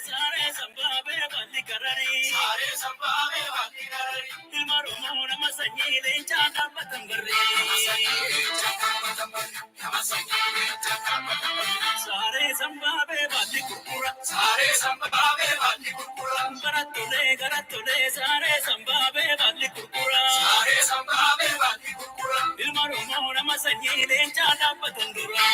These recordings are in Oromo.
sare sambabe balli karari sare sambabe balli karari ilmaru mona masanyi le chana matangare sare sambabe balli kurkura sare sambabe balli kurkura garatule sare sambabe balli kurkura sare sambabe balli kurkura ilmaru mona masanyi le chana matangura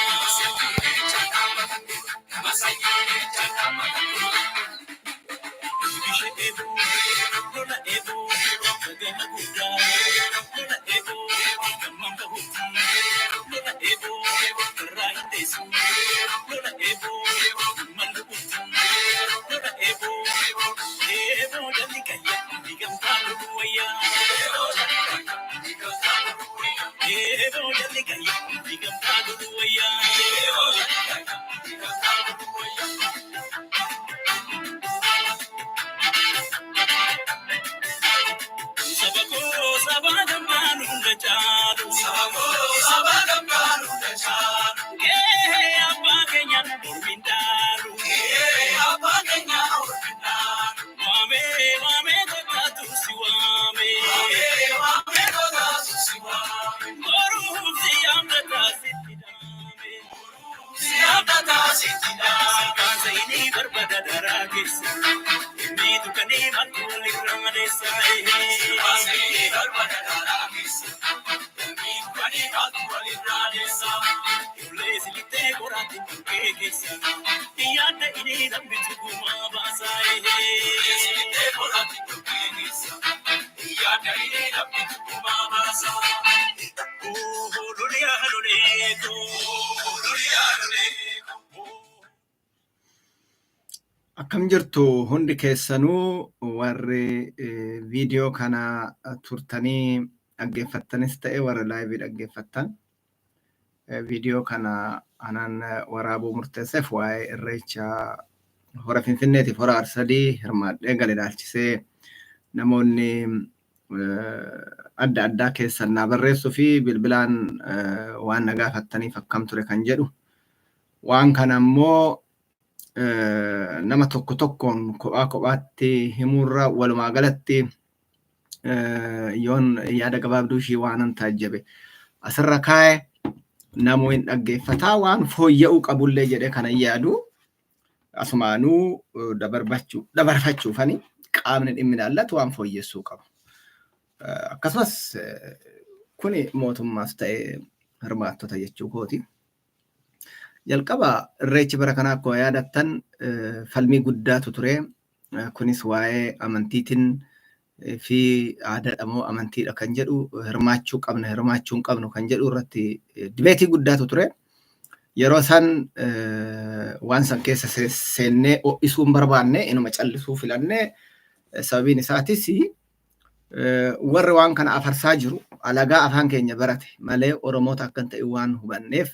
Akkam jirtu hundi keessanuu warri viidiyoo kana turtanii dhaggeeffattanis ta'e warra laayivii dhaggeeffattan viidiyoo kana anaan waraabuu murteesseef waa'ee irreecha hora Finfinneetiif hora Arsadii hirmaadhee gale ilaalchisee namoonni adda addaa keessan naa barreessuu fi bilbilaan waan na gaafattaniif akkam ture kan jedhu waan kana immoo nama tokko tokkoon kophaatti himuurra walumaa galatti yoon yaada gabaabduu ishii waanan taajjabe asirra kaa'e namuu hin dhaggeeffataa waan fooyya'uu qabullee jedhee kana yaadu asumaanuu dabarfachuufani qaamni dhimmi ilaallatu waan fooyyessuu qabu. Akkasumas kuni mootummaas ta'e hirmaattota jechuu kooti. Jalqaba irreechi bara kana akkuma yaadattan falmii guddaatu ture. Kunis waa'ee amantiitiin fi aadaadha moo amantiidha kan jedhu hirmaachuu qabna hirmaachuu hin qabnu kan jedhu irratti dibeetii guddaatu ture. Yeroo san waan san keessa seennee ho'isuu hin barbaanne inuma callisuu filannee sababiin isaatis warri waan kana afarsaa jiru alagaa afaan keenya barate malee Oromoota akka hin ta'e waan hubanneef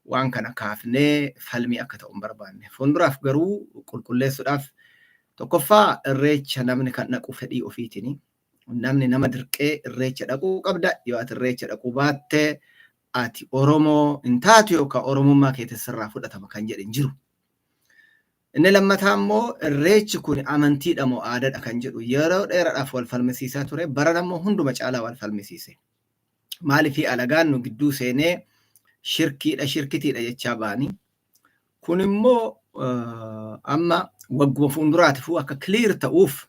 waan kana kaafnee falmii akka ta'u hin barbaanne. Fuulduraaf garuu qulqulleessuudhaaf tokkoffaa irreecha namni kan dhaqu fedhii ofiitini. Namni nama dirqee irreecha dhaquu qabda. Yoo ati irreecha dhaquu baatte ati Oromoo hin taatu yookaan Oromummaa keetti sirraa fudhatama kan jedhu hin jiru. Inni lammataa immoo irreechi kun amantiidha moo aadaadha kan jedhu yeroo dheeraadhaaf wal falmisiisaa ture. Bara immoo hunduma caalaa wal falmisiise. Maaliif alagaan nu gidduu seenee shirkitiidha jechaa baanii. Kun immoo amma wagguma fuulduraatiifuu akka clear ta'uuf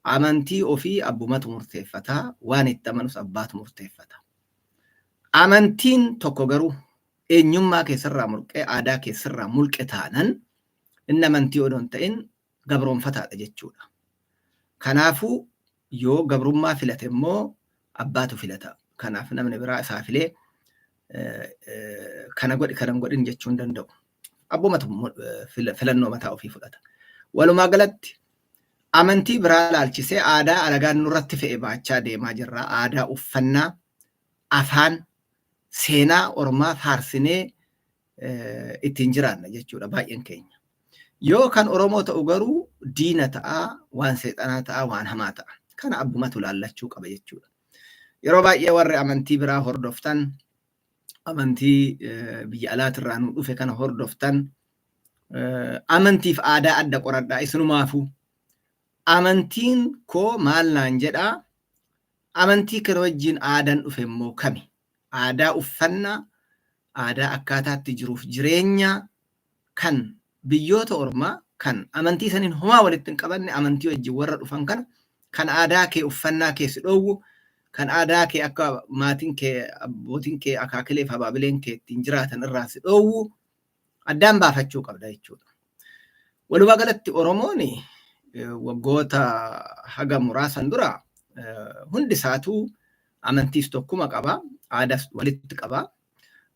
amantii ofii abbumatu murteeffata. Waan itti amanus abbaatu murteeffata. Amantiin tokko garuu eenyummaa keessarraa mulqee aadaa keessarraa mulqe taanan inni amantii odoon ta'in gabroonfataadha jechuudha. Kanaafuu yoo gabrummaa filate immoo abbaatu filata. Kanaaf namni biraa isaa filee kana godhi kana godhin jechuu hin danda'u. Abbumatu filannoo mataa ofii fudhata. Walumaa galatti amantii biraa ilaalchisee aadaa alagaan nurratti fe'e baachaa deemaa jirra. Aadaa uffannaa, afaan, seenaa Oromaa faarsinee ittiin jiraanna jechuudha baay'een keenya. Yoo kan Oromoo ta'u garuu diina ta'a, waan seexanaa ta'a, waan hamaa ta'a. Kana abbumatu ilaallachuu qaba jechuudha. Yeroo baay'ee warri amantii biraa hordoftan, amantii biyya alaatirraa nu dhufe kana hordoftan amantiif aadaa adda qoradhaa isinumaafuu. Amantiin koo maal naan jedhaa? Amantii kana wajjin aadaan dhufe immoo kami? Aadaa uffannaa, aadaa akkaataatti jiruuf jireenya kan biyyoota ormaa kan amantii saniin homaa walitti hin qabanne amantii wajjin warra dhufan kana kan aadaa kee uffannaa kee si dhoowwu, kan aadaa kee akka maatiin kee abbootiin kee akaakilee fi abaabileen kee ittiin jiraatan irraa si dhoowwu addaan baafachuu qabda jechuudha. Walumaa galatti Oromoon waggoota haga muraasan dura hundi isaatuu amantiis tokkuma qaba, aadaas walitti qaba.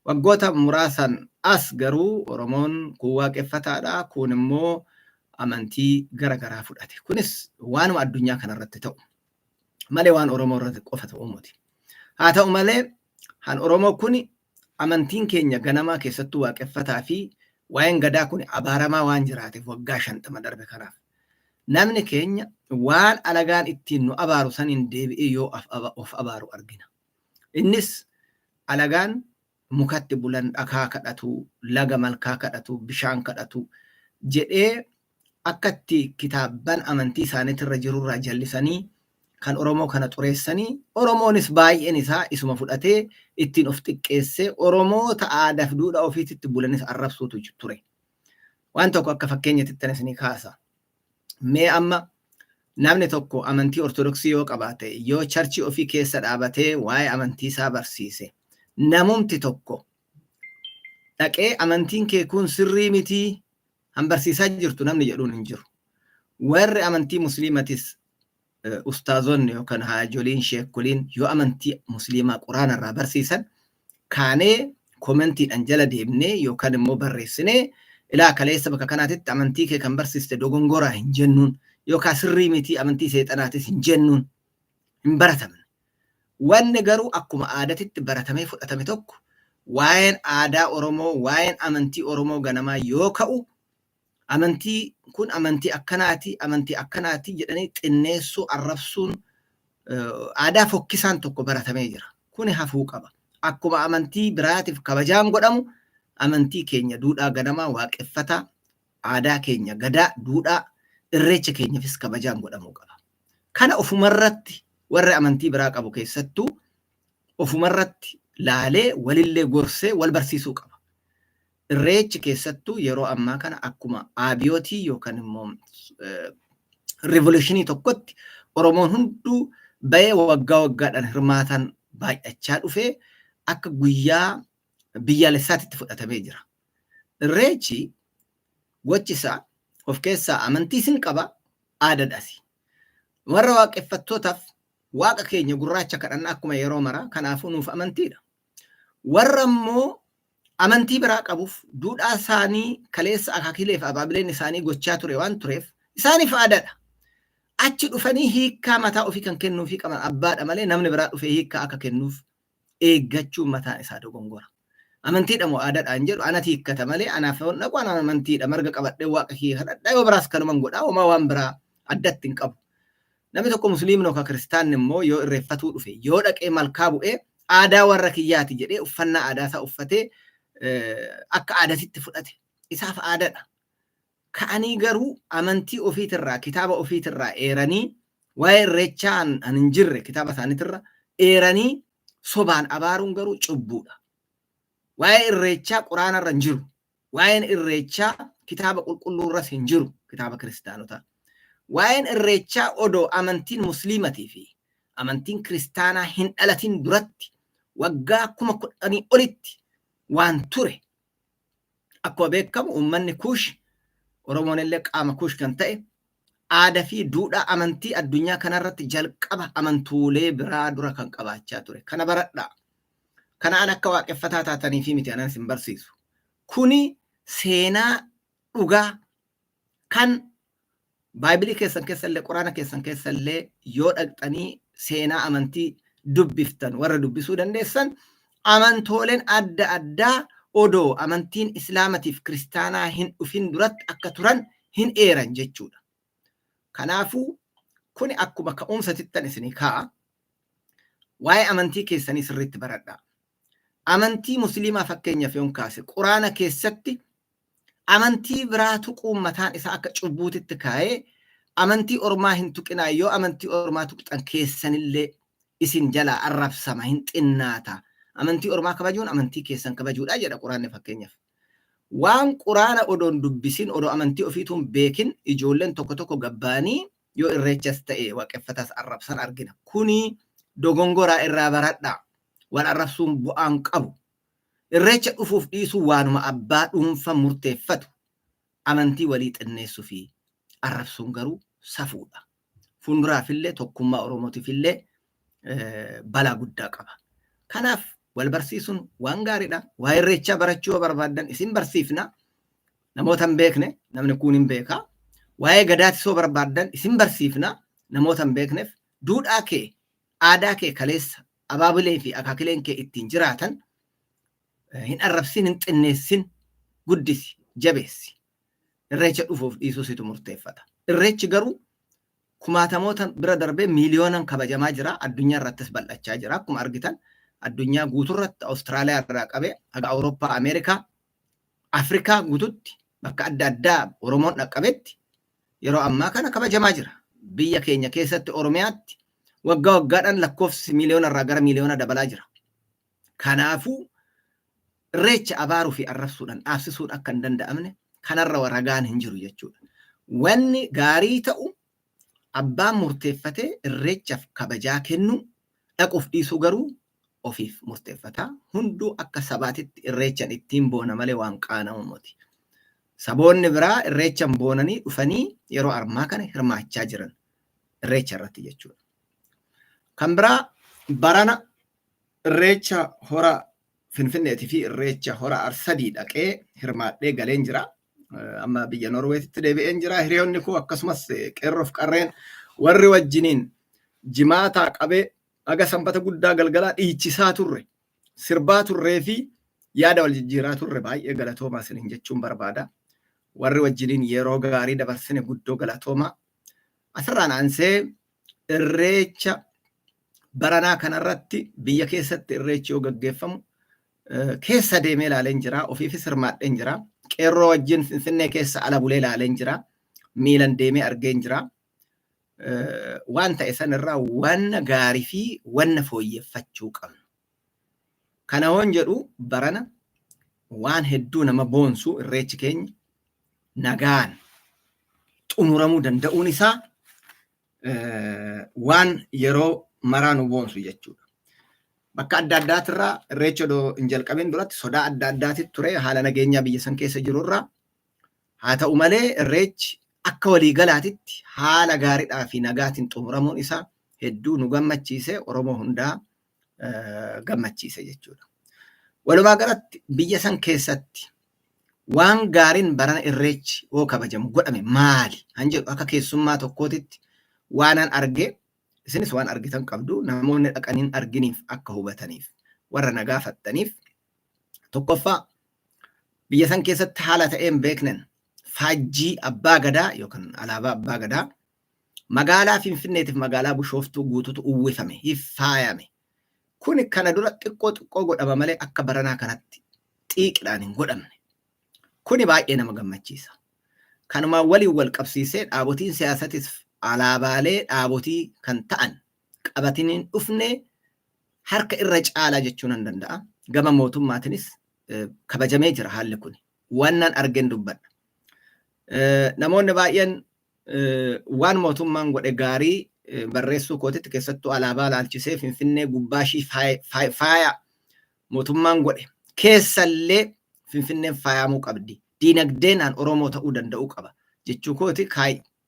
Waggoota muraasan as garuu Oromoon kun waaqeffataadha, kun immoo amantii garaagaraa fudhate. Kunis waanuma addunyaa kanarratti ta'u malee waan Oromoo irratti qofa ta'uu miti. Haa ta'u malee han Oromoo kun amantiin keenya ganamaa keessattuu waaqeffataa fi waa'een gadaa kun abaaramaa waan jiraateef waggaa 50 darbe kanaaf namni keenya waan alagaan ittiin nu abaaru saniin deebi'ee yoo of abaaru argina. Innis alagaan mukatti bulan dhakaa kadhatu, laga malkaa kadhatu, bishaan kadhatu jedhee akkatti kitaabban amantii isaaniitirra jirurraa jallisanii kan Oromoo kana xureessanii Oromoonis baay'een isaa isuma fudhatee ittiin of xiqqeessee Oromoota aadaa fi duudhaa ofiitti bulanis arrabsuutu ture. Waan tokko akka fakkeenyatti isinii kaasa. Mee amma namni tokko amantii ortodoksii yoo qabaate yoo charchii ofii keessa dhaabatee waa'ee amantii isaa barsiise namumti tokko dhaqee amantiin kee kun sirrii mitii han barsiisaa jirtu namni jedhuun hin jiru. Warri amantii musliimatis ustaazonni yookaan haajoliin sheekoliin yoo amantii musliimaa quraana irraa barsiisan kaanee koomentiidhaan jala deemnee yookaan immoo barreessinee ilaa kaleessa bakka kanaatitti amantii kee kan barsiiste dogongoraa hin jennuun yookaan sirrii mitii amantii seexanaatis hin jennuun hin baratamne. Wanni garuu akkuma aadatitti baratamee fudhatame tokko waa'een aadaa Oromoo, waa'een amantii Oromoo ganamaa yoo ka'u amantii kun amantii akkanaati jedhanii xinneessuu arrabsuun aadaa fokkisaan tokko baratamee jira. Kuni hafuu qaba. Akkuma amantii biraatiif kabajaan godhamu amantii keenya duudhaa ganamaa waaqeffataa, aadaa keenya gadaa duudhaa irreecha keenyaafis kabajaan godhamuu qaba. Kana ofumarratti warri amantii biraa qabu keessattuu ofumarratti laalee walillee gorsee wal barsiisuu qaba. Irreechi keessattuu yeroo ammaa kana akkuma aabiyootii yookaan immoo revolutionii tokkotti Oromoon hunduu bahee waggaa waggaadhaan hirmaatan baay'achaa dhufee akka guyyaa biyyaalessaatti fudhatamee jira. Irreechi gochisaa of keessaa amantiis hin qaba, aadaadhaas. Warra waaqeffattootaaf waaqa keenya gurraacha kadhannaa akkuma yeroo maraa kanaafuu nuuf amantiidha. Warra immoo amantii biraa qabuuf duudhaa isaanii kaleessa akaakilee fi abaabileen isaanii gochaa ture waan tureef isaaniif aadaadha. Achi dhufanii hiikkaa mataa ofii kan kennuufii qaban abbaadha malee namni biraa dhufee hiikkaa akka kennuuf eeggachuun mataan isaa dogongora. Amantiidha moo aadaadhaan jedhu anati hiikkata malee anaaf dhaqu ana amantiidha marga qabadhee waaqa kee kadhadhaa yoo biraas kanuman godhaa homaa waan biraa addatti hin qabu. Namni tokko musliimni yookaan kiristaanni immoo yoo irreeffatuu dhufe yoo dhaqee malkaa bu'ee aadaa warra kiyyaati jedhee uffannaa aadaa isaa uffatee akka aadaatitti fudhate isaaf aadaadha. Ka'anii garuu amantii ofiitirraa kitaaba ofiitirraa eeranii waa'ee irreechaa hin jirre kitaaba isaaniitirra eeranii sobaan abaaruun garuu cubbuudha. Waa'ee irreechaa quraanarra hin jiru. Waa'een irreechaa kitaaba qulqulluurras hin jiru kitaaba kiristaanotaa. Waa'een irreechaa odoo amantiin musliimatii fi amantiin kiristaanaa hin dhalatin duratti waggaa 10,000 olitti waan ture. Akkuma beekamu uummanni Kuush Oromoon illee qaama Kuush kan ta'e aadaa fi duudhaa amantii addunyaa kanarratti jalqaba amantuulee biraa dura kan qabaachaa ture. Kana baradhaa. Kanaan akka waaqeffataa taatanii fi miti anan sin barsiisu. Kuni seenaa dhugaa kan Baaybilii keessan keessallee quraana keessan keessallee yoo dhaqxanii seenaa amantii dubbiftan warra dubbisuu dandeessan amantooleen adda addaa odoo amantiin islaamatiif kiristaanaa hin dhufin duratti akka turan hin eeran jechuudha. Kanaafuu kuni akkuma ka'umsatittan isinii kaa'a. Waa'ee amantii keessanii sirriitti baradhaa. Amantii musliimaa fakkeenyaaf yoon kaase quraana keessatti amantii biraa tuquun mataan isaa akka cubbuutitti kaa'ee amantii ormaa hin tuqinaa yoo amantii ormaa tuqxan keessanillee isin jalaa arrabsama hin xinnaata. Amantii ormaa kabajuun amantii keessan kabajuudha jedha quraanni fakkeenyaaf. Waan quraana odoon dubbisin odoo amantii ofiituun beekin ijoolleen tokko tokko gabbaanii yoo irreechas ta'e waaqeffatas arrabsan argina. Kuni dogongoraa irraa baradhaa. Wal arrabsuun bu'aan qabu. Irreecha dhufuuf dhiisuu waanuma abbaa dhuunfa murteeffatu amantii walii xinneessuu fi arrabsuun garuu safuudha. Fuulduraafillee tokkummaa Oromootiifillee balaa guddaa qaba. Kanaaf wal barsiisuun waan gaariidha. Waa irreechaa barachuu yoo barbaadan isin barsiifna. Namoota hin beekne namni kun hin beeka. Waa'ee gadaatis yoo barbaadan isin barsiifna. Namoota hin beekneef duudhaa kee, aadaa kee kaleessa abaabilee fi akaakileen kee ittiin jiraatan hin arrabsin, hin xinneessin, guddisi, jabeessi. Irreecha dhufuuf dhiisuu situ murteeffata. Irreechi garuu kumaatamoota bira darbee miiliyoonan kabajamaa jira. Addunyaa irrattis bal'achaa jira. Akkuma argitan addunyaa guuturratti Awustiraaliyaa irraa qabee haga Awurooppaa, Ameerikaa, Afrikaa guututti bakka adda addaa Oromoon dhaqqabetti yeroo ammaa kana kabajamaa jira. Biyya keenya keessatti Oromiyaatti waggaa waggaadhaan lakkoofsi miiliyoona irraa gara miiliyoona dabalaa jira. Kanaafuu irreecha abaaruu fi arrabsuudhaan dhaabsisuun akka hin danda'amne kanarra ragaan hin jiru jechuudha. Wanni gaarii ta'u abbaan murteeffatee irreechaaf kabajaa kennu dhaquuf dhiisuu garuu ofiif murteeffata. Hunduu akka sabaatitti irreechan ittiin boona malee waan qaana'u miti. Saboonni biraa irreechan boonanii dhufanii yeroo ammaa kana hirmaachaa jiran irreecha irratti jechuudha. Kan biraa barana irreecha hora Finfinneetii fi irreecha hora Arsadii dhaqee hirmaadhee galeen jira. Amma biyya Norweetitti deebi'een jira. Hiriyoonni koo akkasumas qeerroof qarreen warri wajjiniin jimaataa qabee aga sanbata guddaa galgalaa dhiichisaa turre, sirbaa turree fi yaada wal jijjiiraa turre baay'ee galatoomaa isiniin jechuun barbaada. Warri wajjiniin yeroo gaarii dabarsine guddoo galatoomaa. Asirraan aansee irreecha baranaa kanarratti biyya keessatti irreechi yoo gaggeeffamu keessa deemee ilaaleen jira. Ofiifis hirmaadheen jira. Qeerroo wajjin Finfinnee keessa ala bulee ilaaleen jira. Miilan deemee argeen jira. Waan ta'e sanirraa wanna gaarii fi wanna fooyyeffachuu qabnu. Kana hoon jedhu barana waan hedduu nama boonsu irreechi keenya nagaan xumuramuu danda'uun isaa waan yeroo maraa nu boonsu jechuudha. Bakka adda addaatirraa irreecha odoo hin jalqabin duratti sodaa adda addaatitti ture haala nageenyaa biyya san keessa jirurraa. Haa ta'u malee irreechi akka waliigalaatitti haala gaariidhaa fi nagaatiin xumuramuun isaa hedduu nu gammachiise, Oromoo hundaa gammachiise jechuudha. Walumaa galatti biyya san keessatti waan gaariin barana irreechi yoo kabajamu godhame maali? Han jedhu akka keessummaa tokkootitti waanan arge, isinis waan argitan qabdu, namoonni dhaqaniin arginiif akka hubataniif, warra nagaa fattaniif. Tokkoffaa biyya san keessatti haala ta'een beeknan faajjii abbaa gadaa yookaan alaabaa abbaa gadaa magaalaa Finfinneetiif magaalaa Bishooftuu guututu uwwifame, faayame. Kun kana dura xiqqoo godhama malee akka baranaa kanatti xiiqidhaan hin godhamne. Kuni baay'ee nama gammachiisa. Kanumaan waliin wal qabsiisee dhaabotiin siyaasatis alaabaalee dhaabotii kan ta'an qabatiniin dhufne harka irra caalaa jechuun nan danda'a. Gama mootummaatinis kabajamee jira haalli kun. Wannan argeen dubbadha. Namoonni baay'een waan mootummaan godhe gaarii barreessuu kootitti keessattuu alaabaa laalchisee Finfinnee gubbaashii faaya mootummaan godhe keessallee Finfinneen faayamuu qabdi. Diinagdeenaan Oromoo ta'uu danda'uu qaba jechuu kooti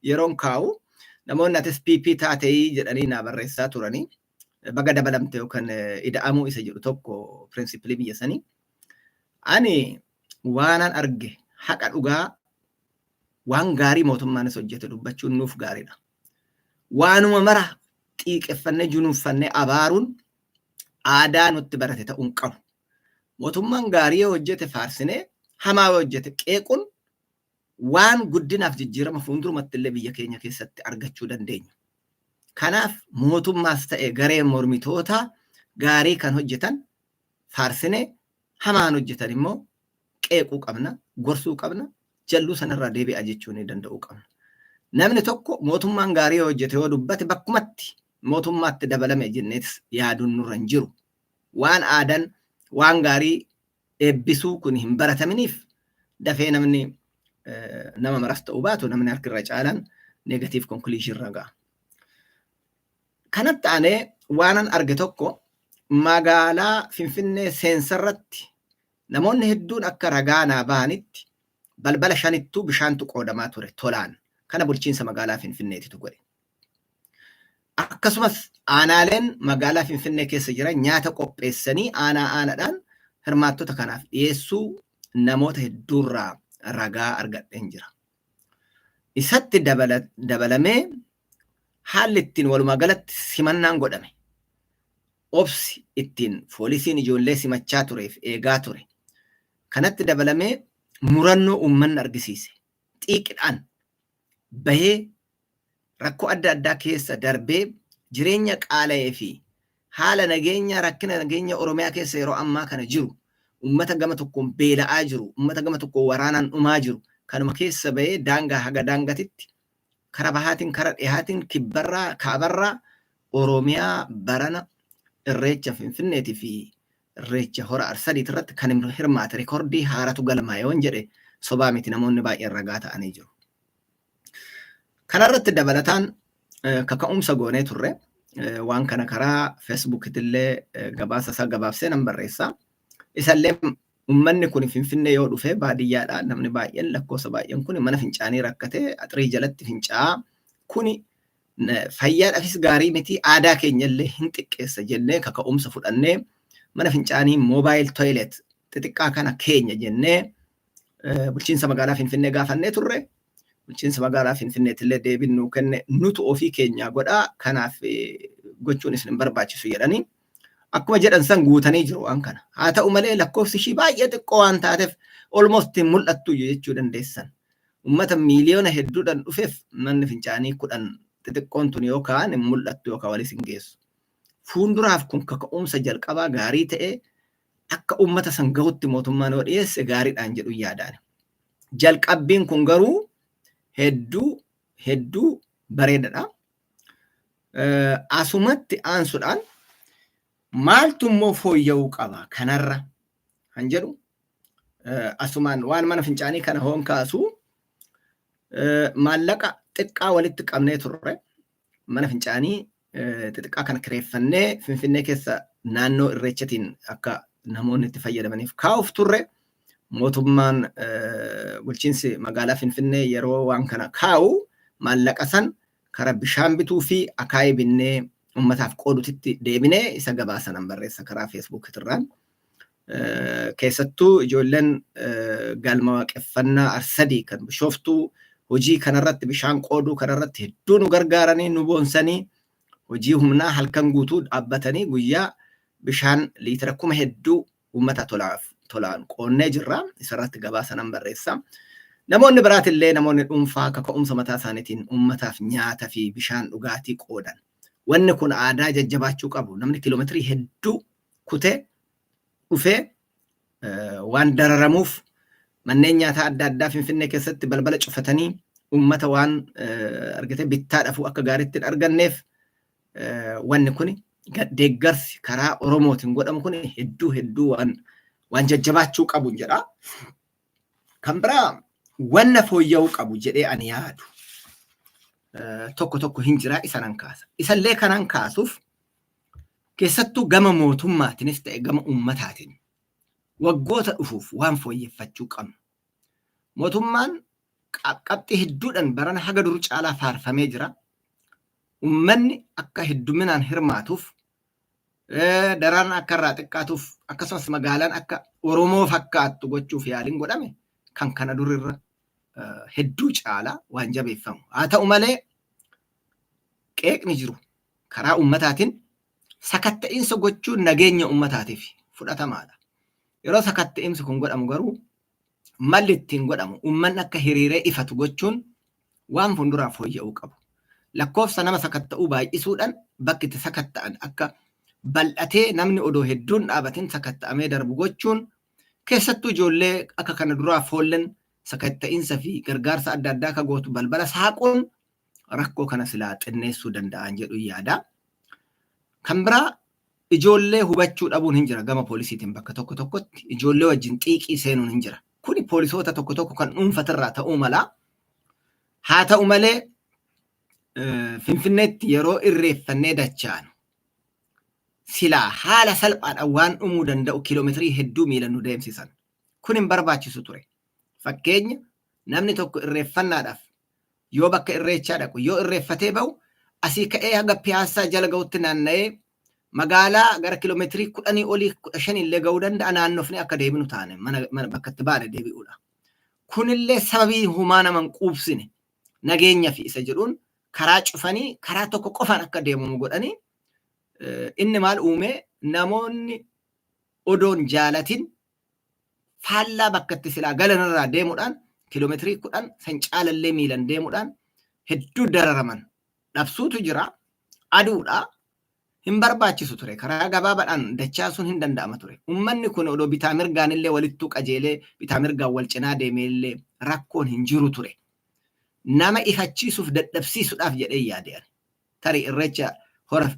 yeroon kaa'u namoonni atis PP taatee jedhanii naa barreessaa turanii baga dabalamte yookaan ida'amuu isa jedhu tokko pirinsipilii biyya sanii. Ani waanan arge haqa dhugaa waan gaarii mootummaanis hojjete dubbachuun nuuf gaariidha. Waanuma mara xiiqeffannee junuunfannee abaaruun aadaa nutti barate ta'uun qabu. Mootummaan gaarii hojjete faarsinee hamaa hojjete qeequun waan guddinaaf jijjiirama fuuldurumatti illee biyya keenya keessatti argachuu dandeenya. Kanaaf mootummaas ta'e garee mormitoota gaarii kan hojjetan faarsinee hamaan hojjetan immoo qeequu qabna, gorsuu qabna, jalluu sanarraa deebi'a jechuu ni danda'u qabna. Namni tokko mootummaan gaarii hojjete yoo dubbate bakkumatti mootummaatti dabalame jenneetis yaaduun nurra hin jiru. Waan aadaan waan gaarii eebbisuu kun hin barataminiif dafee namni nama maras ta'uu baatu namni harkirra caalaan negatiif konkuluushin ragaa. Kanatti aanee waanan arge tokko magaalaa Finfinnee seensarratti namoonni hedduun akka ragaa naa bahanitti balbala 5 bishaantu qoodamaa ture tolaan. Kana bulchiinsa magaalaa Finfinneetitu godhe. Akkasumas aanaaleen magaalaa Finfinnee keessa jiran nyaata qopheessanii aanaadhaan hirmaattota kanaaf dhiyeessuu namoota hedduurraa ragaa argadheen jira. Isatti dabalamee haalli ittiin walumaa galatti simannaan godhame. Obsi ittiin poolisiin ijoollee simachaa tureef eegaa ture. Kanatti dabalamee murannoo uummanni argisiise. Xiiqidhaan bahee rakkoo adda addaa keessa darbee jireenya qaala'ee fi haala nageenya rakkina nageenya Oromiyaa keessa yeroo ammaa kana jiru uummata gama tokkoon beela'aa jiru uummata gama tokkoon waraanaan dhumaa jiru kanuma keessa bahee daangaa haga daangatitti kara bahaatiin kara dhihaatiin kibbarraa kaabarraa Oromiyaa barana irreecha Finfinneetii fi irreecha hora Arsadiit irratti kan hirmaate rikoordii haaratu galmaa yoon jedhe sobaa miti namoonni baay'een ragaa ta'anii jiru. Kanarratti dabalataan kaka'umsa goonee turre waan kana karaa feesbuukitillee gabaasa isaa gabaabsee nan barreessaa. Isallee uummanni kun Finfinnee yoo dhufe baadiyyaadha namni baay'een lakkoofsa baay'een kun mana fincaanii rakkatee axirii jalatti fincaa'aa kuni fayyaadhaafis gaarii miti aadaa keenyallee hin xiqqeessa jennee kaka'umsa fudhannee mana fincaanii moobaayil tooyileet xixiqqaa kana keenya jennee bulchiinsa magaalaa Finfinnee gaafannee turre. Bulchiinsa magaalaa Finfinneetillee deebiin nuu kenne nutu ofii keenyaa godhaa kanaaf gochuun isin barbaachisu jedhanii akkuma jedhan san guutanii jiru waan kana. Haa ta'u malee lakkoofsi ishii baay'ee xiqqoo waan taateef almost hin mul'attu jechuu dandeessan. Uummata miiliyoona hedduudhaan dhufeef manni fincaanii 10 xixiqqoon tun yookaan hin mul'attu yookaan walis hin geessu. Fuulduraaf kun kaka'umsa jalqabaa gaarii ta'ee akka uummata san gahutti mootummaan yoo dhiyeesse gaariidhaan jedhu yaadaan. Jalqabbiin kun garuu hedduu bareedadha. Asumatti aansuudhaan maaltu immoo fooyya'uu qaba kanarra kan jedhu asumaan waan mana fincaanii kana hoon kaasu maallaqa xiqqaa walitti qabnee turre mana fincaanii xixiqqaa kana kireeffannee Finfinnee keessa naannoo irreechatiin akka namoonni itti fayyadamaniif kaa'uuf turre. Mootummaan bulchiinsi magaalaa Finfinnee yeroo waan kana kaa'u maallaqa san karaa bishaan bituu fi akaayii binnee uummataaf qoodutti deebinee isa gabaasanan barreessa karaa feesbuukitirraan. Keessattuu ijoolleen galma waaqeffannaa Arsadii kan bishooftuu hojii kanarratti bishaan qooduu kanarratti hedduu nu gargaaranii nu boonsanii hojii humnaa halkan guutuu dhaabbatanii guyyaa bishaan liitira 1000 uummata tolaan qoonnee jirra. Isarratti gabaasanan barreessa. Namoonni biraatillee namoonni dhuunfaa kaka'umsa mataa isaaniitiin uummataaf nyaata fi bishaan dhugaatii qoodan. Wanni kun aadaa jajjabaachuu qabu. Namni kiiloomeetirii hedduu kutee dhufee waan dararamuuf manneen nyaataa adda addaa Finfinnee keessatti balbala cufatanii uummata waan argate bittaa dhafuu akka gaariitti arganneef wanni kun deeggarsi karaa Oromootiin godhamu kun hedduu waan jajjabaachuu qabu jedha. Kan biraa wanna fooyya'uu qabu jedhee ani yaadu tokko hin jira isanan kaasa. Isallee kanan kaasuuf keessattuu gama mootummaatiinis ta'e gama uummataatiin waggoota dhufuuf waan fooyyeffachuu qabnu. Mootummaan qabxii hedduudhaan barana haga dur caalaa faarfamee jira. Uummanni akka hedduminaan hirmaatuuf daraan akka irraa xiqqaatuuf akkasumas magaalaan akka Oromoo fakkaattu gochuuf yaaliin godhame kan kana durirra hedduu caalaa waan jabeeffamu. Haa ta'u malee qeeqni jiru karaa uummataatiin sakatta'insa gochuun nageenya uummataatiif fudhatamaadha. Yeroo sakatta'insi kun godhamu garuu malli ittiin godhamu uummanni akka hiriiree ifatu gochuun waan fuulduraaf fooyya'uu qabu. Lakkoofsa nama sakatta'uu baay'isuudhaan bakki itti sakatta'an akka bal'atee namni odoo hedduun dhaabatiin sakatta'amee darbu gochuun keessattuu ijoollee akka kana duraa foolleen sakatta'insa fi gargaarsa adda addaa ka gootu balbala saaquun rakkoo kana silaa xinneessuu danda'an jedhu yaada. Kan biraa ijoollee hubachuu dhabuun hin jira gama poolisiitiin bakka tokko tokkotti ijoollee wajjin xiiqii seenuun hin jira. Kuni poolisoota tokko tokko kan dhuunfatirraa ta'uu mala. Haa ta'u malee Finfinneetti yeroo irreeffannee dacha'an silaa haala salphaadhaan waan dhumuu danda'u kiiloomeetirii hedduu miilan nu deemsisan. Kun hin barbaachisu ture. Fakkeenya namni tokko irreeffannaadhaaf yoo bakka irreechaa dhaqu yoo irreeffatee ba'u asii ka'ee haga piyaasaa jala ga'utti naanna'ee magaalaa gara kiiloomeetirii 10 olii 15 illee ga'uu danda'a naannofni akka deebinu taane mana bakka itti baane deebi'uudha. Kunillee sababii humaa naman quubsine nageenya fi isa jedhuun karaa cufanii karaa tokko qofaan akka deemamu godhanii inni maal uume namoonni odoon jaalatin faallaa bakka itti silaa galanirraa deemuudhaan kiiloomeetirii 10 san caalallee miilan deemuudhaan hedduu dararaman dhabsuutu jira. Aduudha hin barbaachisu ture. Karaa gabaabaadhaan dachaasuun hin danda'ama ture. Uummanni kun odoo bitaa mirgaan illee walittuu qajeelee bitaa mirgaan wal cinaa deemeellee rakkoon hin jiru ture. Nama ifachiisuuf dadhabsiisuudhaaf jedhee yaade. Tarii irreecha hora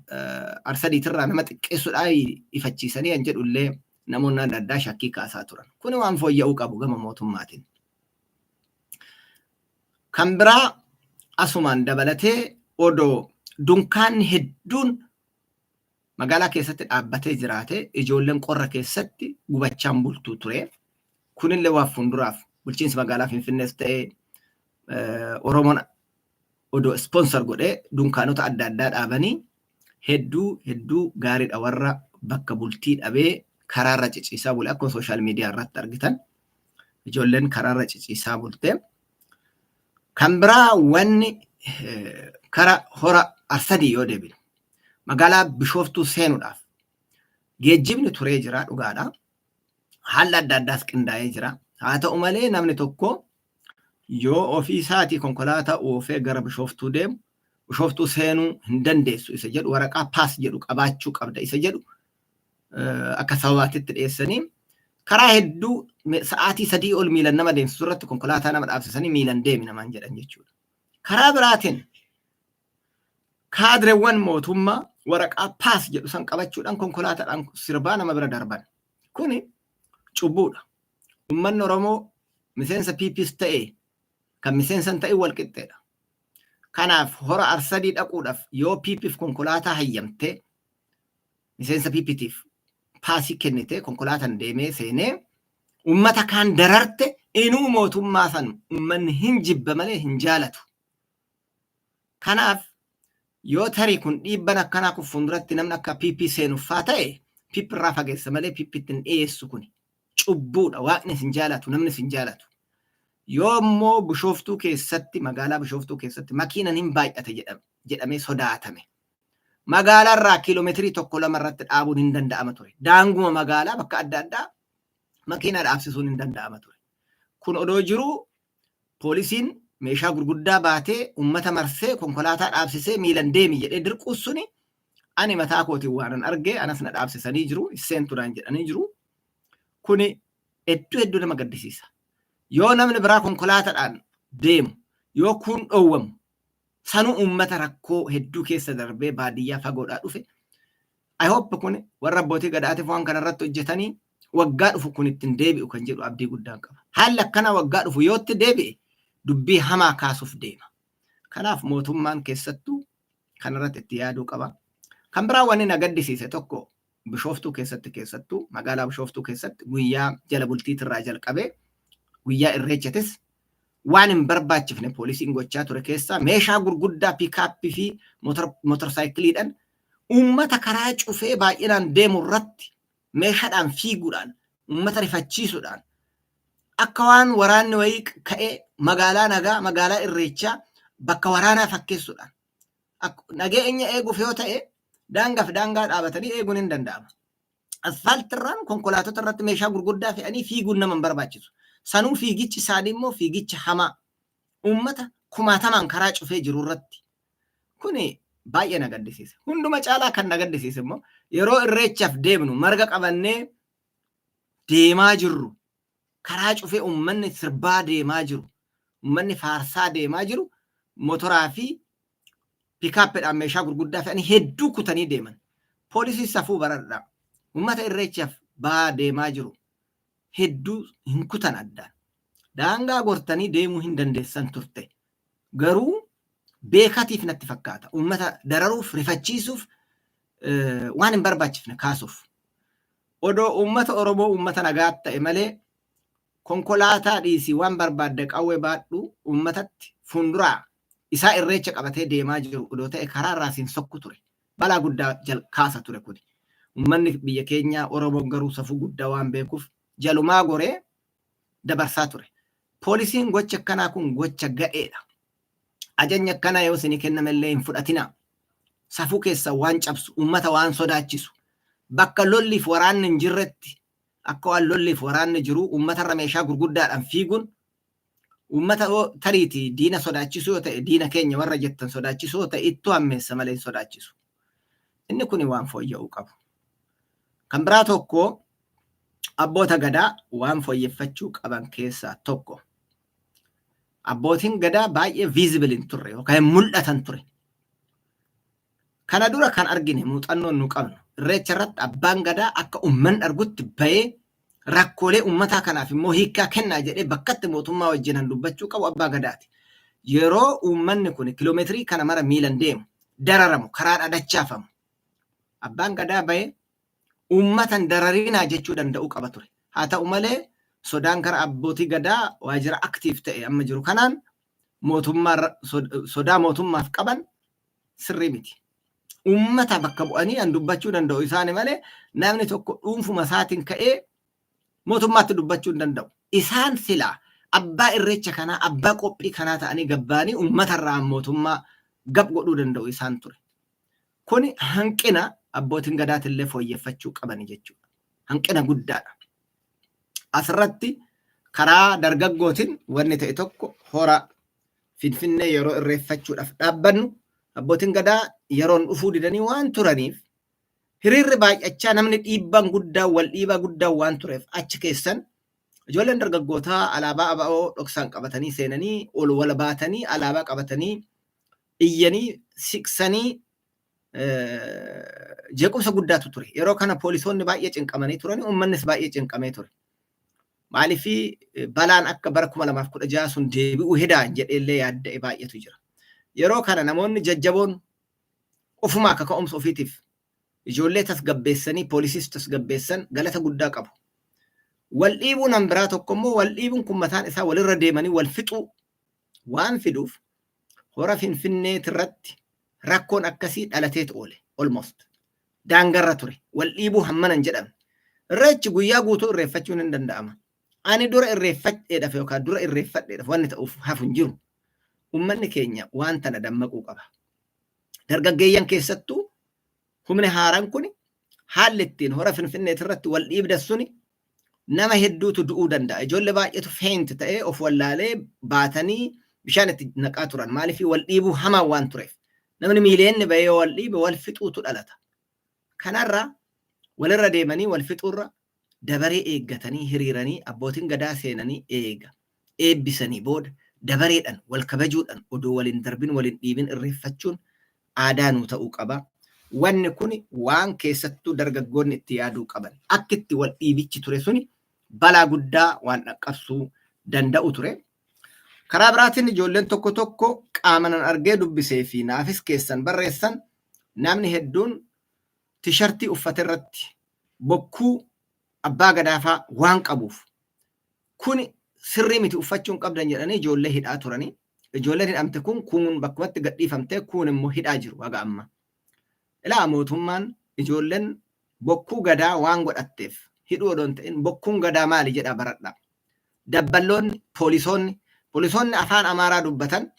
arsadiitirraa nama xiqqeessuudhaaf ifachiisanii kan jedhullee namoonni adda addaa shakkii kaasaa turan. Kun waan fooyya'uu qabu gama mootummaatiin. Kan biraa asumaan dabalatee odoo dunkaanni hedduun magaalaa keessatti dhaabbatee jiraate ijoolleen qorra keessatti gubachaan bultuu ture. Kunillee waan fuulduraaf bulchiinsi magaalaa Finfinnees ta'ee Oromoon odoo sponsor godhee dunkaanota adda addaa dhaabanii hedduu gaariidha warra bakka bultii dhabee karaarra ciciisaa bule akkuma sooshaal miidiyaa irratti argitan ijoolleen karaarra ciciisaa bulte. Kan biraa wanni kara hora arsadii yoo deebine magaalaa Bishooftuu seenuudhaaf geejjibni turee jira dhugaadha. Haalli adda addaas qindaa'ee jira. Haa ta'u malee namni tokko yoo ofii isaatii konkolaataa oofee gara Bishooftuu deemu Bishooftuu seenuu hin dandeessu isa jedhu waraqaa paas jedhu qabaachuu qabda isa jedhu akka sababaatitti dhiyeessanii karaa hedduu sa'aatii 3 ol miilan nama deemsisu irratti konkolaataa nama dhaabsisanii miilan deemi namaan jedhan jechuudha. Karaa biraatiin kaadireewwan mootummaa waraqaa paas jedhu san qabachuudhaan konkolaataadhaan sirbaa nama bira darban. Kuni cubbuudha. Uummanni Oromoo miseensa PPs ta'e kan miseensan ta'e wal qixxeedha. Kanaaf hora arsadii dhaquudhaaf yoo PPf konkolaataa hayyamtee miseensa PPtiif paasii kennite konkolaataan deemee seenee uummata kaan dararte inuu mootummaa san uummanni hin jibba malee hin jaalatu. Kanaaf yoo tarii kun dhiibban akkanaa kun fuulduratti namni akka PP seenuffaa ta'e PP irraa fageessa malee PP ittiin dhiyeessu kun cubbuudha. Waaqni hin jaalatu namni hin jaalatu. Yoo immoo Bishooftuu keessatti magaalaa Bishooftuu keessatti makiinan hin baay'ate jedhamee sodaatame. Magaalaa irraa kiiloomeetirii 1-2 irratti dhaabuun hin danda'ama ture. Daanguma magaalaa bakka adda addaa makiina dhaabsisuun hin danda'ama ture. Kun odoo jiru poolisiin meeshaa gurguddaa baatee uummata marsee konkolaataa dhaabsisee miilan deemi jedhee dirquus suni ani mataa kootiin waanan argee anas na dhaabsisanii jiru seentuudhaan jedhanii jiru. Kuni hedduu nama gaddisiisa. Yoo namni biraa konkolaataadhaan deemu yoo kun dhoowwamu sanuu uummata rakkoo hedduu keessa darbee baadiyyaa fagoodhaa dhufe. I hope kun warra abbootii gadaatiif waan kanarratti hojjetanii waggaa dhufu kun ittiin deebi'u kan jedhu abdii guddaan qaba. Haalli akkana waggaa dhufu yoo itti deebi'e dubbii hamaa kaasuuf deema. Kanaaf mootummaan keessattuu kanarratti itti yaaduu qaba. Kan biraa wanni na gaddisiise tokko Bishooftuu keessattuu magaalaa Bishooftuu keessatti guyyaa jala bultiitirraa jalqabee guyyaa irreechatis waan hin barbaachifne poolisiin gochaa ture keessaa meeshaa gurguddaa piikaappii fi mootorsaayikiliidhaan uummata karaa cufee baay'inaan deemu irratti meeshaadhaan fiiguudhaan uummata rifachiisuudhaan akka waan waraanni wayii ka'ee magaalaa nagaa magaalaa irreechaa bakka waraanaa fakkeessuudhaan nageenya eeguuf yoo ta'e daangaaf daangaa dhaabatanii eeguun hin danda'ama. Asfaaltirraan konkolaatota irratti meeshaa gurguddaa fe'anii fiiguun nama hin barbaachisu. Sanuu fiigichi isaanii immoo fiigicha hamaa uummata kumaatamaan karaa cufee jiru irratti kuni baay'ee na gaddisiisa. Hunduma caalaa kan na gaddisiisa immoo yeroo irreechaaf deemnu marga qabannee deemaa jirru karaa cufee uummanni sirbaa deemaa jiru, uummanni faarsaa deemaa jiru, motoraa fi piikaappiidhaan meeshaa gurguddaa fe'anii hedduu kutanii deeman. Poolisii safuu baradhaa. Uummata irreechaaf ba'aa deemaa jiru hedduu hin kutan addaan. Daangaa gortanii deemuu hin dandeessan turte. Garuu beekatiif natti fakkaata. Uummata dararuuf, rifachiisuuf, waan hin barbaachifne kaasuuf. Odoo uummata Oromoo uummata nagaa ta'e malee konkolaataa dhiisii waan barbaadde qawwee baadhu uummatatti fuulduraa isaa irreecha qabatee deemaa jiru odoo ta'e karaa irraa siin sokku ture. Balaa guddaa kaasa ture kuni. Uummanni biyya keenyaa Oromoon garuu safuu guddaa waan beekuuf jalumaa goree dabarsaa ture. Poolisiin gocha akkanaa kun gocha ga'eedha. Ajajni akkanaa yoo isinii kennamellee hin fudhatinaa. Safuu keessa waan cabsu, uummata waan sodaachisu. Bakka lolliif waraanni hin jirretti akka waan lolliif waraanni jiru uummatarra meeshaa gurguddaadhaan fiiguun uummata tariitii diina sodaachisu yoo ta'e diina keenya warra jettan sodaachisu yoo ta'e ittoo hammeessa malee hin sodaachisu. Inni kun waan fooyya'uu qabu. Kan biraa tokko abboota gadaa waan fooyyeffachuu qaban keessaa tokko. Abbootiin gadaa baay'ee viizibili hin turre yookaan mul'atan ture. Kana dura kan argine muuxannoon nu qabnu irreecha irratti abbaan gadaa akka uummanni argutti bahee rakkoolee uummataa kanaaf immoo hiikaa kennaa jedhee bakkatti mootummaa wajjinan dubbachuu qabu abbaa gadaati. Yeroo uummanni kun kiloomeetirii kana mara miilan deemu, dararamu, karaan dachaafamu. Abbaan gadaa bahee uummatan dararinaa jechuu danda'uu qaba ture. Haa ta'u malee sodaan gara abbootii gadaa waajjira aktiif ta'e amma jiru kanaan sodaa mootummaaf qaban sirrii miti. Uummata bakka bu'anii an dubbachuu danda'u isaani malee namni tokko dhuunfuma isaatiin ka'ee mootummaatti dubbachuu hin danda'u. Isaan silaa abbaa irreecha kanaa, abbaa qophii kanaa ta'anii gabbaanii uummatarraa mootummaa gab godhuu danda'u isaan ture. Kuni hanqina abbootiin gadaatillee fooyyeffachuu qabani jechuudha. Hanqina guddaadha. Asirratti karaa dargaggootiin wanni ta'e tokko hora Finfinnee yeroo irreeffachuudhaaf dhaabbannu abbootiin gadaa yeroon dhufuu didanii waan turaniif hiriirri baay'achaa namni dhiibbaan guddaa wal dhiibaa guddaa waan tureef achi keessan ijoolleen dargaggootaa alaabaa ABO dhoksaan qabatanii seenanii ol wal baatanii alaabaa qabatanii iyyanii siqsanii jeequmsa guddaatu ture. Yeroo kana poolisoonni baay'ee cinqamanii turani, uummannis baay'ee cinqamee ture. Maaliif balaan akka bara 2016 sun deebi'uu hedaa jedheellee yaadda'e baay'eetu jira. Yeroo kana namoonni jajjaboon ofuma akka ka'umsa ofiitiif ijoollee tasgabbeessanii poolisiis tasgabbeessan galata guddaa qabu. Wal dhiibuun an biraa tokko immoo wal dhiibuun kun mataan isaa walirra deemanii wal fixuu waan fiduuf hora Finfinneetirratti rakkoon akkasii dhalateetu oole almost daangarra ture. Wal dhiibuu hammanan jedhame. Irreechi guyyaa guutuu irreeffachuun hin danda'ama. Ani dura irreeffadheedhaaf yookaan dura irreeffadheedhaaf wanni ta'uuf hafu hin jiru. Uummanni keenya waan tana dammaquu qaba. Dargaggeeyyan keessattuu humni haaraan kun haalli ittiin hora Finfinneetirratti wal dhiibdan suni nama hedduutu du'uu danda'a. Ijoollee baay'eetu feent ta'ee of wallaalee baatanii bishaan itti naqaa turan. Maaliif wal dhiibuu hamaa waan tureef. Namni miileenni bahee wal dhiibe wal fixuutu dhalata. Kanarraa walirra deemanii wal fixuurra dabaree eeggatanii hiriiranii abbootiin gadaa seenanii eebbisanii booda dabareedhaan wal kabajuudhaan odoo waliin darbin waliin dhiibin irreeffachuun aadaa nuu ta'uu qaba. Wanni kun waan keessattuu dargaggoonni itti yaaduu qaban. Akka itti wal dhiibichi ture suni balaa guddaa waan dhaqqabsuu danda'u ture. Karaa biraatiin ijoolleen tokko tokko qaamanan argee dubbisee fi naafis keessan barreessan namni hedduun tishartii uffate irratti bokkuu abbaa gadaafaa waan qabuuf kun sirrii miti uffachuun qabdan jedhanii ijoollee hidhaa turanii. Ijoolleen hidhamte kun bakkumatti gadhiifamtee kun immoo hidhaa jiru haga amma. Ilaa mootummaan ijoolleen bokkuu gadaa waan godhatteef hidhuu odoon ta'in bokkuun gadaa maali jedha baradha. Dabballoonni poolisoonni afaan Amaaraa dubbatan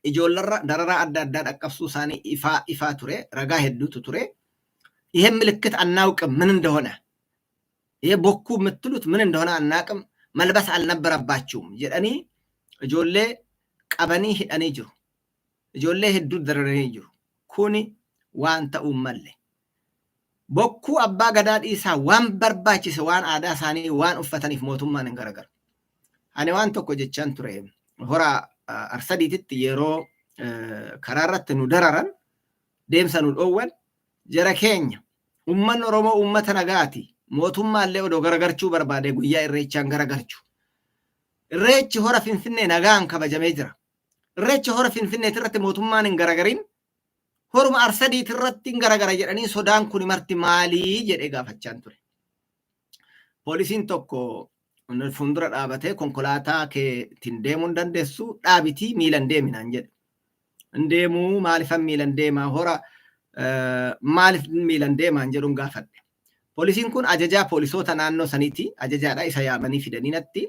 ijoollarra dararaa adda addaa dhaqqabsuu isaanii ifaa ture, ragaa hedduutu ture. ይሄ ምልክት አናውቅም ምን እንደሆነ ይሄ ቦኩ የምትሉት ምን እንደሆነ አናውቅም መልበስ አልነበረባችሁም jedhani ijoollee qabanii hidhanii jiru. Ijoollee hedduu dararanii jiru. Kuni waan ta'uu malle. bokkuu abbaa gadaa dhiisaa waan barbaachise waan aadaa isaanii waan uffataniif mootummaan hin garagaru. Ani waan tokko jechaan ture hora Arsadiititti yeroo karaa irratti nu dararan deemsa nu dhoowwan jara keenya ummanni Oromoo ummata nagaati mootummaallee odoo garagarchuu barbaade guyyaa irreechaan garagarchu. Irreechi hora Finfinnee nagaan kabajamee jira. Irreechi hora Finfinnee irratti mootummaan hin garagarin horuma Arsadiit irratti hin garagara jedhanii sodaan kun marti maalii jedhee gaafachaan ture. Poolisiin tokko fuuldura dhaabatee konkolaataa keetiin deemuu hin dandeessu dhaabitii miilan deeminaan jedhe. Hin deemuu maalifan miilan deemaa hora maalif miilan deemaan jedhuun gaafadhe. Poolisiin kun ajajaa poolisoota naannoo saniiti. Ajajaadha isa yaamanii fidanii natti.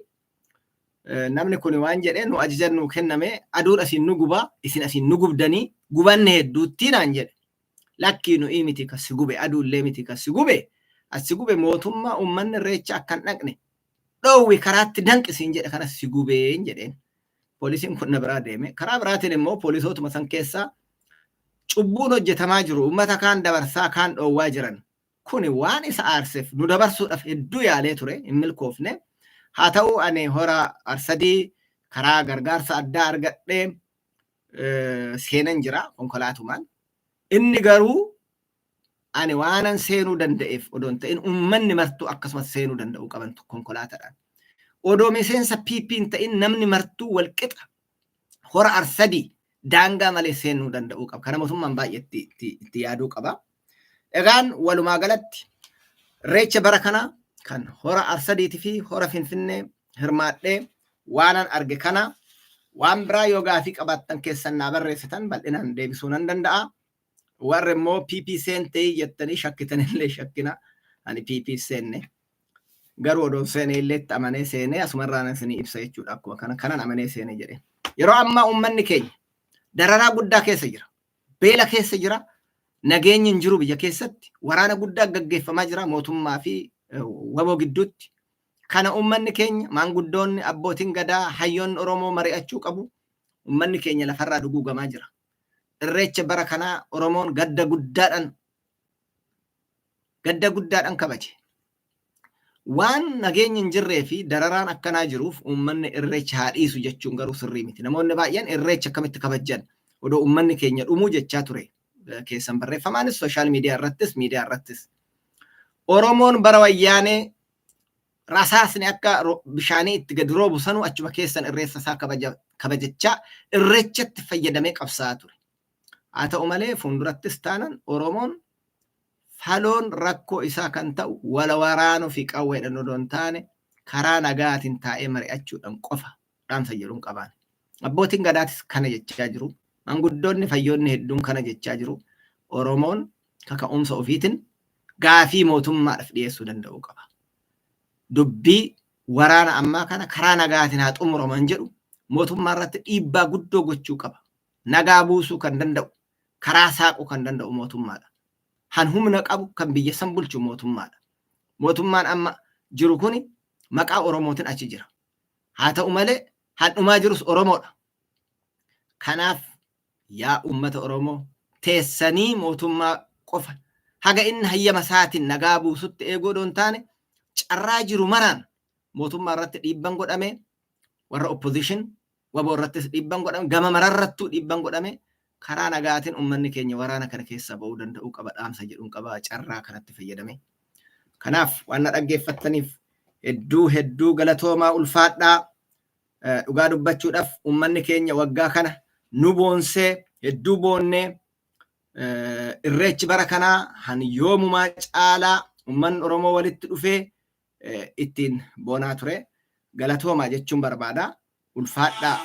Namni kun waan jedhee nu ajajan nu kenname aduun asiin nu gubaa isin asiin nu gubdanii gubanne hedduutti naan jedhe. Lakkii nu miti kasi gube aduullee miti kasi gube asi gube mootummaa ummanni irreecha akkan dhaqne dhoowwi karaatti danqisiin jedhe kanas si gubeen jedheen. Poolisiin kun na biraa deeme. Karaa biraatiin immoo poolisootuma san keessaa cubbuun hojjetamaa jiru ummata kaan dabarsaa kaan dhoowwaa jiran. Kuni waan isa aarseef nu dabarsuudhaaf hedduu yaalee ture hin milkoofne. Haa ta'u ani hora Arsadii karaa gargaarsa addaa argadhee seenan jira konkolaatumaan. Inni garuu ani waanan seenuu danda'eef odoon ta'in ummanni martuu akkasumas seenuu danda'u qaban konkolaataadhaan. Odoo miseensa PP'n ta'in namni martuu wal qixa hora Arsadii daangaa malee seenuu danda'u qaba. Kana mootummaan baay'ee itti yaaduu qaba. Egaan walumaa galatti irreecha bara kanaa kan hora Arsadiitii fi hora Finfinnee hirmaadhee waanan arge kana waan biraa yoo gaafii qabaattan keessan naa barreessitan bal'inaan deebisuu nan danda'a. Warri immoo PP seentee jettanii shakkitan illee shakkina. Ani PP seenne garuu odoon seenee illee itti amanee seenee asumarraan isinii ibsa jechuudha. Akkuma kanan amanee seenee jedhee. Yeroo ammaa uummanni keenya dararaa guddaa keessa jira. Beela keessa jira. Nageenyi hin jiru biyya keessatti. Waraana guddaa gaggeeffamaa jira mootummaa fi waboo gidduutti. Kana uummanni keenya maanguddoonni abbootiin gadaa hayyoonni Oromoo mari'achuu qabu. Uummanni keenya lafarraa duguugamaa jira. Irreecha bara kanaa Oromoon gadda guddaadhaan kabaje. Waan nageenyi hin jirree fi dararaan akkanaa jiruuf uummanni irreecha haa dhiisu jechuun garuu sirrii miti. Namoonni baay'een irreecha akkamitti kabajan odoo uummanni keenya dhumuu jechaa ture. Keessan barreeffamaanis sooshaal miidiyaa irrattis. Oromoon bara wayyaanee rasaasni akka bishaanii itti gadi roobu sanuu achuma keessan irreessa isaa kabajachaa irreechatti fayyadamee qabsaa ture. Haa ta'u malee fuuldurattis taanan Oromoon faloon rakkoo isaa kan ta'u wala waraanuu fi qawweedhaan odoon taane karaa nagaatiin taa'ee mari'achuudhaan qofa dhaamsa jedhuun qabaan. Abbootiin gadaatis kana jechaa jiru. Maanguddoonni fayyoonni hedduun kana jechaa jiru. Oromoon kaka'umsa ofiitiin gaafii mootummaadhaaf dhiyeessuu danda'uu qaba. Dubbii waraana ammaa kana karaa nagaatiin haa xumuraman jedhu mootummaa irratti dhiibbaa guddoo gochuu qaba. Nagaa buusuu kan danda'u, karaa saaquu kan danda'u mootummaadha. Han humna qabu kan biyya san bulchu mootummaadha. Mootummaan amma jiru kuni maqaa Oromootiin achi jira. Haa ta'u malee han dhumaa jirus Oromoodha. Kanaaf yaa ummata Oromoo teessanii mootummaa qofa haga inni hayyama isaatiin nagaa buusutti eeguu odoon taane carraa jiru maraan mootummaa irratti dhiibban godhame warra opposition waboo irrattis dhiibban godhame gama mararrattuu dhiibban godhame karaa nagaatiin ummanni keenya waraana kana keessa ba'uu danda'uu qaba dhaamsa jedhuun qaba carraa kanatti fayyadame. Kanaaf waan na dhaggeeffattaniif hedduu galatoomaa ulfaadhaa. Dhugaa dubbachuudhaaf ummanni keenya waggaa kana nu boonsee hedduu boonnee irreechi bara kanaa han yoomumaa caalaa ummanni Oromoo walitti dhufee ittiin boonaa ture. Galatoomaa jechuun barbaada. Ulfaadhaa.